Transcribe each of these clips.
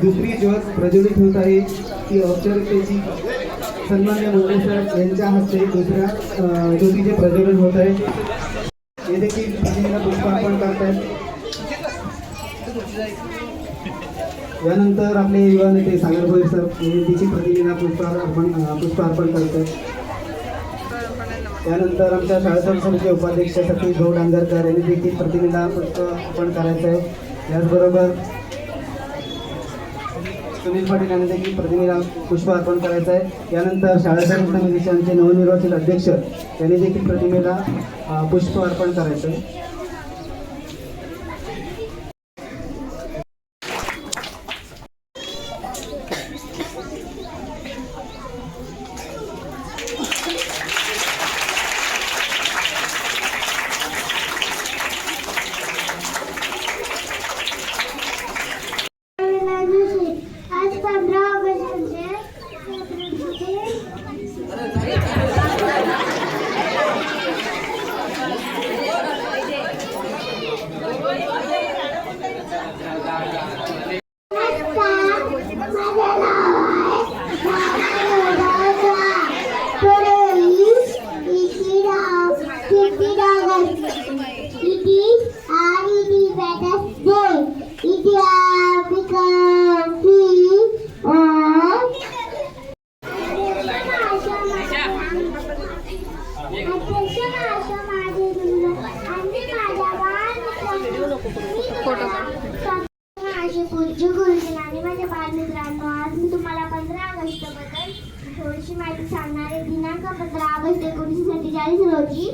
दुसरी ज्योत प्रज्वलित होत आहे ती औपचारिकतेची सन्मान्य मंगेशकर यांच्या हस्ते दुसऱ्या ज्योतीचे प्रज्वलन होत आहे. हे देखील प्रतिमेला पुष्पार्पण करतात. यानंतर आपले युवा नेते सागर भोईर सर तिची प्रतिमेला पुष्पार्पण करतात. त्यानंतर आमच्या शाळा समितीचे उपाध्यक्ष सतीश भाऊ डांगरकर यांनी देखील प्रतिमेला पुष्पार्पण करायचं आहे. त्याचबरोबर सुनील पाटील यांनी देखील प्रतिमेला पुष्प अर्पण करायचं आहे. यानंतर शाळा समितीचे आमचे नवनिर्वाचित अध्यक्ष यांनी देखील प्रतिमेला पुष्प अर्पण करायचं आहे. आणि माझ्या बालमित्रांनो, आज मी तुम्हाला 15 ऑगस्ट बद्दल थोडीशी माहिती सांगणार आहे. दिनांक 15 ऑगस्ट 1947 रोजी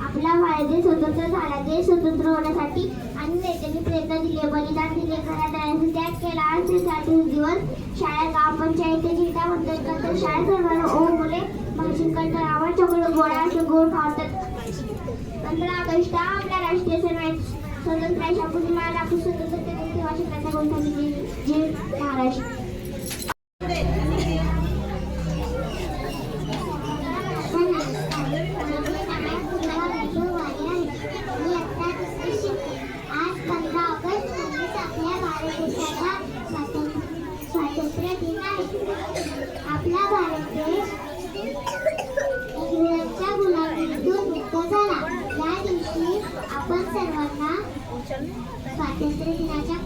आपला भारत देश स्वतंत्र झाला. देश स्वतंत्र होण्यासाठी अनेक नेत्यांनी प्रयत्न दिले, बलिदान दिले, घरादारांचा त्याग केला. आज ते 40 दिवस शाळा ग्रामपंचायतीचे जिल्हा म्हणतात शाळा सर्वांना ओ मुले भाषण करतात, आवाज चॉकलेट गोळा असे गोड खावतात. 15 ऑगस्ट हा आपला राष्ट्रीय सण आहे. स्वतंत्र शापूर मला स्वतंत्र वाचकाचा गोष्टी जे महाराष्ट्र स्वातंत्र्य दिन आहे. आपला भारत देश इंग्रजांच्या गुलामीतून मुक्त झाला. या दिवशी आपण सर्वांना स्वातंत्र्य दिनाच्या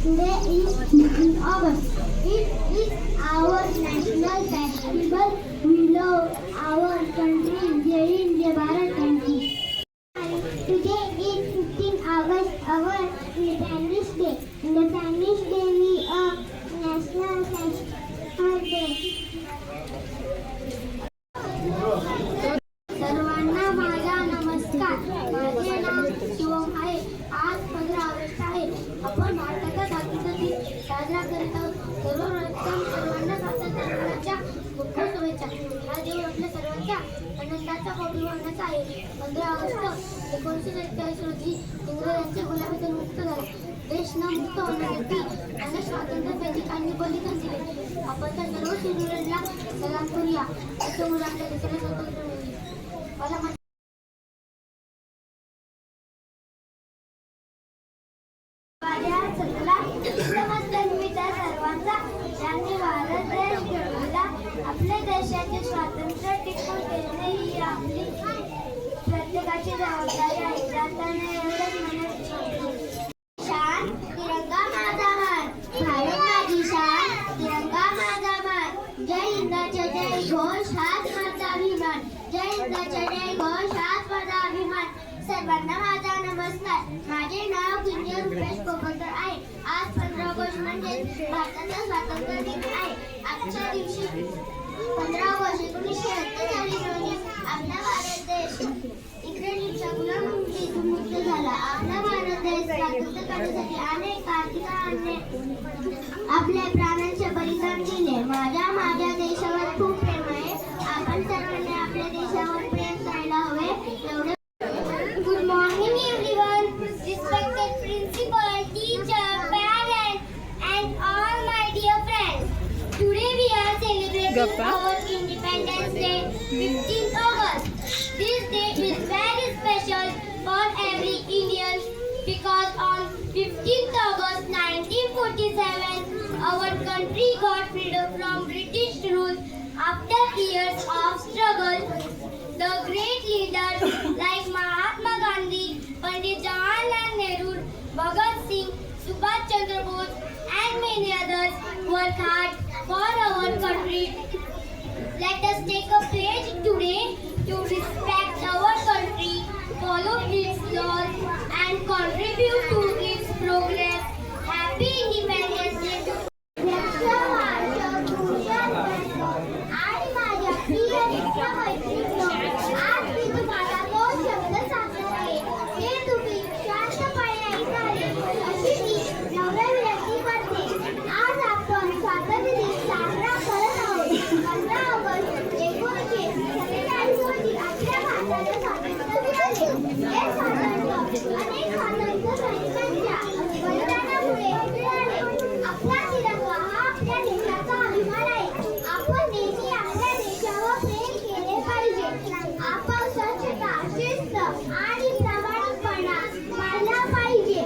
Today is 15 August. It is our national festival. We love our country. Jai Hind, Jai Bharat country. Today is 15 August, our Independence Day. Independence Day is a national festival day. सर्वांना माझा नमस्कार. माझे नाव शिवम आहे. आज 15 ऑगस्ट आहे. आपण भारताचा स्वातंत्र्य दिन साजरा करीत आहोत. सर्वांना स्वातंत्र्य दिनाच्या खूप शुभेच्छा. हा दिवस आपल्या सर्वांच्या आनंदाचा पौर्णिमाचा आहे. 15 ऑगस्ट 1947 रोजी इंग्रजांच्या गुलामीतून मुक्त झाला. देश न मुक्त होण्यासाठी अनेक स्वातंत्र्य सैनिकांनी बलिदान दिले. आपण त्या सर्व शूरवीरांना सलाम करूया. त्याच्यामुळे आपल्या देशाला स्वातंत्र्य मिळेल. मला सर्वांचा ज्यांनी भारत देश घडवला. आपल्या देशाचे स्वातंत्र्य टिकवून ठेवणे ही आपली प्रत्येकाची जबाबदारी आहे. जाताना एवढंच म्हणत शान तिरंगा माझा मान, भारत माझी शान तिरंगा माझा मान. जय हिंदाचे जय घोष हाच माझा अभिमान. जय हिंदाचे जय घोष हाच माझा अभिमान. सर्वांना माझा नमस्कार. माझे नाव किंजल रुपेश कोपरकर आहे. आज 15 ऑगस्ट म्हणजे भारताचा स्वातंत्र्य दिन आहे. आजच्या दिवशी 15 ऑगस्ट 1947 रोजी आपला भारत देश इंग्रजांच्या गुलामीतून मुक्त झाला. आपला भारत देश स्वातंत्र्य करण्यासाठी अनेक क्रांतिकारकांनी आपल्या प्राणांचे बलिदान दिले. माझ्या देशावर खूप प्रेम आहे. आपण सर्वांनी आपल्या देशावर प्रेम करायला हवे. एवढे Good morning everyone, respected principal, teacher, parents and all my dear friends. Today we are celebrating our Independence Day, 15th August. This day is very special for every Indian. 15th August 1947, our country got freedom from British rule after years of struggle. The great leaders like Mahatma Gandhi, Pandit Jawaharlal Nehru, Bhagat Singh, Subhash Chandra Bose, and many others worked hard for our country. Let us take a pledge today to respect our country, follow its laws, and contribute to its progress. Happy Independence Day to आणि माझ्या प्रिय मित्रमैत्रिणींनो, आज मी तुम्हाला 2 शब्द सांगणार आहे. हे तुम्ही शांतपणे ऐकावे अशी मी नम्र विनंती करते. आज आपण स्वातंत्र्य दिन साजरा करत आहोत. 15 ऑगस्ट 1947 रोजी आपल्या भारताला स्वातंत्र्य मिळाले. हे स्वातंत्र्य अनेक स्वातंत्र्य सैनिकांच्या बलिदानामुळे मिळाले. आपला तिरंगा हा आपल्या देशाचा अभिमान आहे. आपण नेहमी आपल्या देशावर प्रेम केले पाहिजे. आपण स्वच्छता, शिस्त आणि प्रामाणिकपणा पाळला पाहिजे.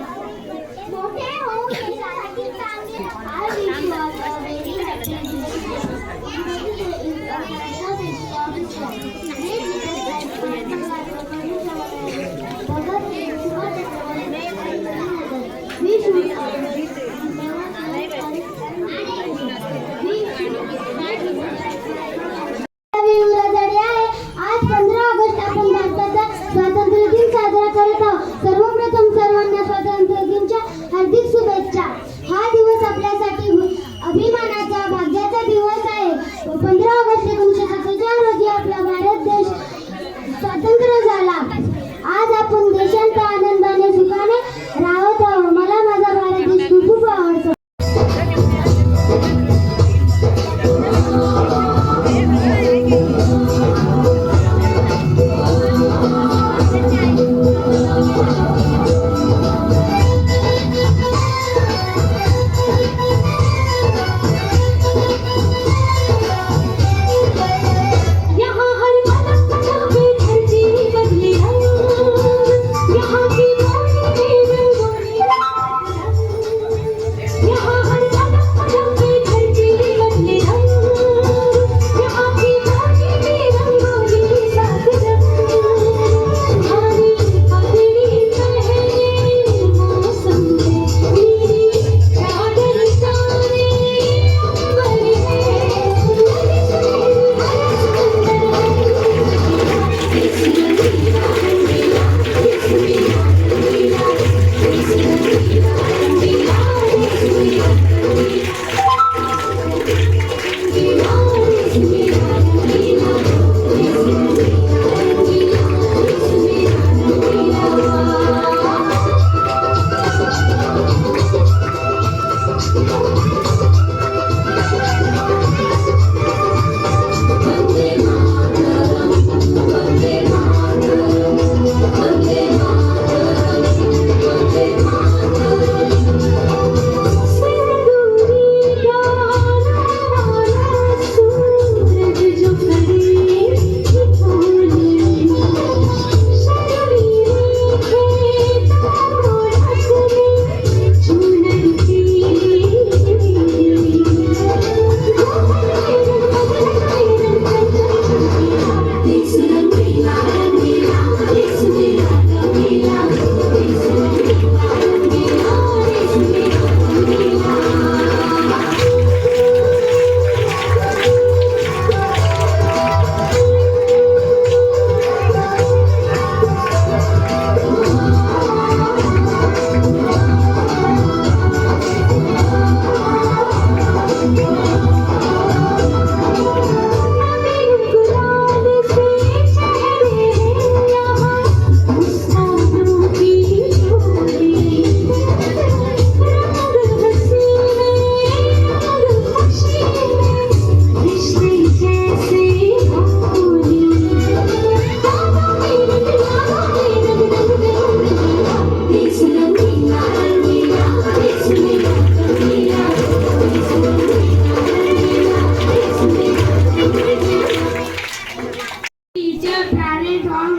मोठे होऊन देशासाठी चांगले I wish you all a very happy आज 15 ऑगस्ट आपण भारताचा स्वातंत्र्य दिन साजरा करत आहोत. सर्वप्रथम सर्वांना स्वातंत्र्य दिनाच्या हार्दिक शुभेच्छा. हा दिवस आपल्यासाठी अभिमानाचा, भाग्याचा दिवस आहे. 15 ऑगस्ट 1947 रोजी आपला भारत देश स्वतंत्र झाला. आज आपण देशांत आनंदाने, सुखाने राहत आहोत. मला माझा भारत देश खूप आवडतो.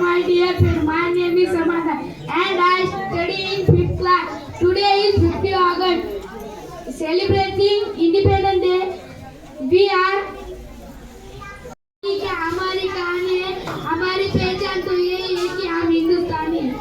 My dear friend, my name is Samantha and I study in 5th class. Today is celebrating Independence Day, we are कि हमारी कहानी है, हमारी पहचान तो यही है कि हम हिंदुस्तानी हैं।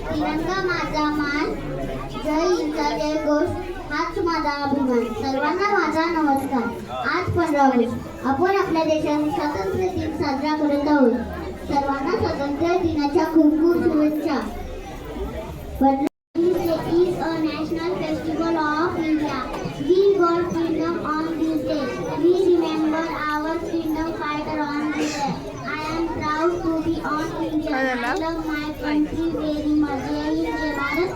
तिरंगा माझा मान, जय हिंदचा जय घोष, हाच माझा अभिमान. सर्वांना माझा नमस्कार. आज 15 ऑगस्ट आपण आपल्या देशात स्वातंत्र्य दिन साजरा करत आहोत. सर्वांना स्वातंत्र्य दिनाच्या खूप खूप शुभेच्छा. is a national festival of India. We got freedom on this day. We remember our freedom fighter on this day. I am proud to be on India. I love my country very much. जय हिंद जय भारत.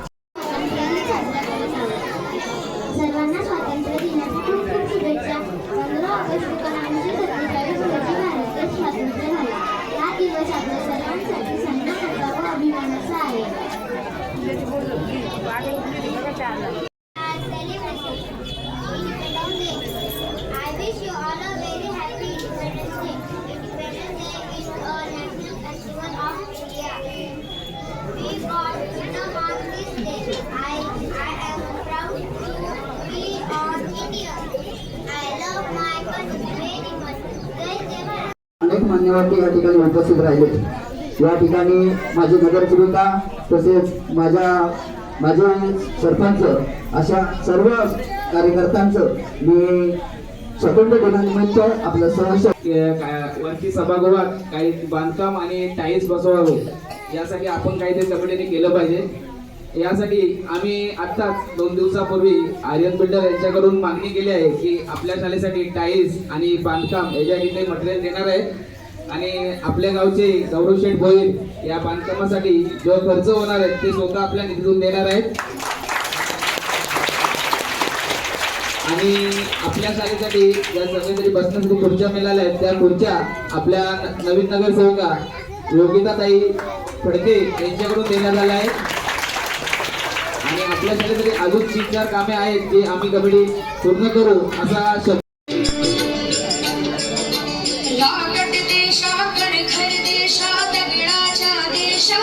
सर्वांना स्वातंत्र्य दिनाच्या खूप खूप शुभेच्छा. 15 August 1947 रोजी भारत देश स्वातंत्र्य झाला. हा दिवस आपल्या सर्वांसाठी सन्मानाचा व अभिमानाचा आहे. I wish you all a very happy Independence Day. Independence Day is a national festival of India. We got freedom on this day. I am proud to be on India. I love my country very much. जय जय भारत. अनेक मान्यवर या ठिकाणी उपस्थित राहिले. या ठिकाणी माझी नगरसेविका तसेच माझे सरपंच अशा सर्व कार्यकर्त्यांचं मी स्वातंत्र्य दिनानिमित्त आपलं सहर्ष वरती सभागृहात काही बांधकाम आणि टाईल्स बसवावे यासाठी आपण काहीतरी कमिटीने केलं पाहिजे. यासाठी आम्ही आत्ताच 2 दिवसापूर्वी आर्यन बिल्डर यांच्याकडून मागणी केली आहे की आपल्या शाळेसाठी टाईल्स आणि बांधकाम याच्यासाठी मटेरियल देणार आहे आणि आपल्या गावचे गौरव शेठ भोईर या बांधकामासाठी जो खर्च होणार आहे ते स्वतः आपल्या निधीतून देणार आहेत. आणि आपल्या शाळेसाठी ज्या सगळ्यातरी बसण्यासाठी खुर्च्या मिळाल्या आहेत त्या खुर्च्या आपल्या नवीन नगरसेवका योगिताताई फडके यांच्याकडून देण्यात आल्या आहेत. आणि आपल्या शाळेसाठी अजून 3-4 कामे आहेत जी आम्ही कमिटी पूर्ण करू असा शब्द. लागत देशाकड घर देशा दगडाच्या देशा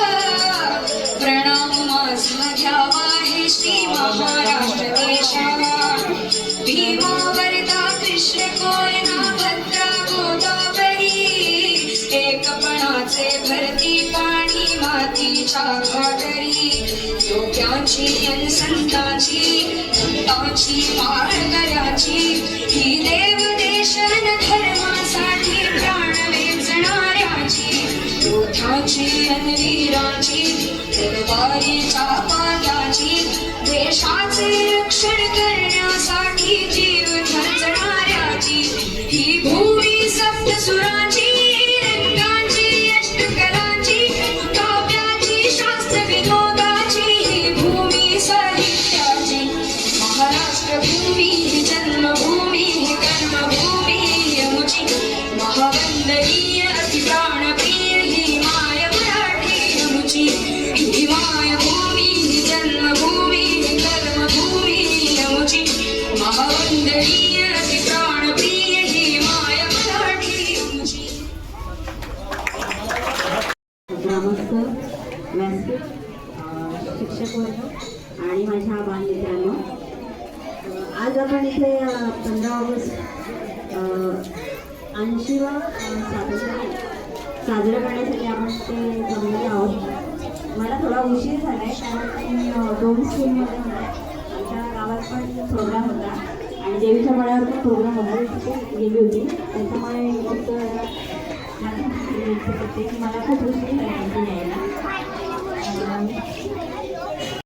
प्रणाम माझा घ्यावा हे श्री महाराष्ट्र देशा भीमा वरदा कृष्ण कोयना भद्रा गोदावरी एकपणाचे भरती पाणी मातीच्या घाटरी योग्याची जनसंताची भक्ताची माळकऱ्याची ही देव देशन धर्मासाठी प्राण वेचणाऱ्याची योद्धाची अनवीराची तलवारीच्या पायाची देशाचे रक्षण करण्यासाठी जीव खर्चणाऱ्याची ही भूमी सप्तसुराची रंगाची अष्टकलाची काव्याची शास्त्र विनोदाची ही भूमी साहित्याची महाराष्ट्र भूमी ही जन्मभूमी ही कर्मभूमी ही अमुची महावंदनीय अति प्राणप्रिय ही माय मराठी अमुची ही मायभूमी ही जन्मभूमी ही कर्मभूमी ही अमुची महावंदनीय अति प्राणप्रिय ही माय मराठी अमुची. ग्रामस्थ व्यासपीठ शिक्षक वर्ग आणि माझ्या बालमित्रांनो, आज आपण इथे 15 ऑगस्ट 80वा स्वातंत्र्य दिन साजरं करण्यासाठी आपण ते जमलेले आहोत. मला थोडा उशीर झाला आहे कारण मी 2 स्कूलमध्ये होते. आमच्या गावात पण प्रोग्राम होता आणि देवीच्या मळ्यावर पण प्रोग्राम होता गेली होती. त्याच्यामुळे फक्त मला खूप उशीर झाला यायला.